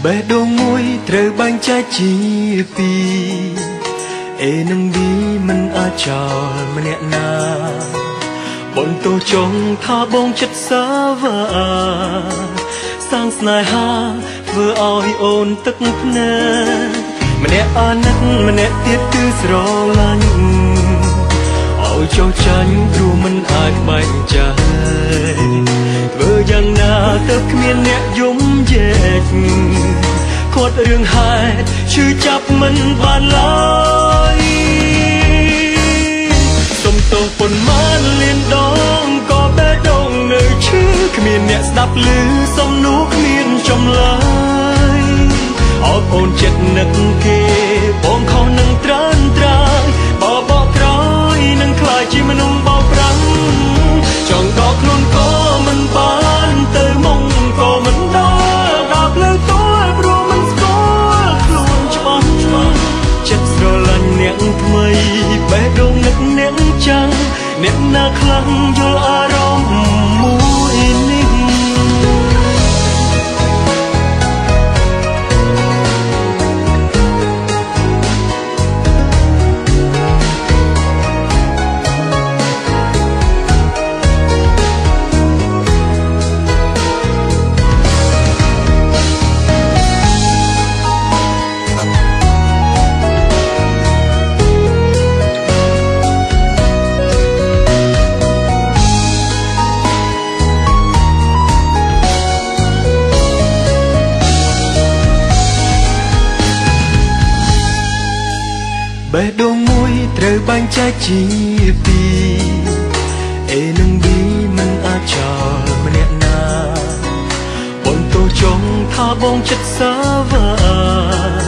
បេះដូងមួយត្រូវបែងចែកជាពីរ A និង B មិនអាចចោលម្នាក់ណាបន្ទោចង់ថាបងចិត្តសាវាសាងស្នេហាធ្វើឲ្យអូនទឹកភ្នែកម្នាក់អាណិតម្នាក់ទៀតគឺស្រឡាញ់ឲ្យចោះចាញ់ព្រោះមិនអាចបែងចែកធ្វើយ៉ាងណាទៅគ្មានអ្នកយំយែកគាត់រឿងហេតុឈឺចាប់មិនបានឡើយសុំទោសប៉ុន្មានលានដងក៏បេះដូងនៅឈឺគ្មានអ្នកស្ដាប់ឮសំណួរគ្មានចម្លើយអរអូនចិត្តនឹកគេបងខុសនឹងត្រានត្រាយបបកក្រោយនឹងខ្លាចជាមនុស្សបោកប្រាំងចង់ដកខ្លួនក៏មិនបានទៅមុខក៏មិនដល់ដល់ផ្លូវតូចព្រោះមិនស្គាល់ខ្លួនច្បាស់ចិត្តស្រឡាញ់អ្នកថ្មីបេះដូងនឹកអ្នកចាំងអ្នកណាខ្លាំងយល់អារម្មណ៍មួយនេះបេះដូងមួយត្រូវបែងចែកជាពីរ A និង B មិនអាចចោលម្នាក់ណាបន្ទោចង់ថាបងចិត្តសាវា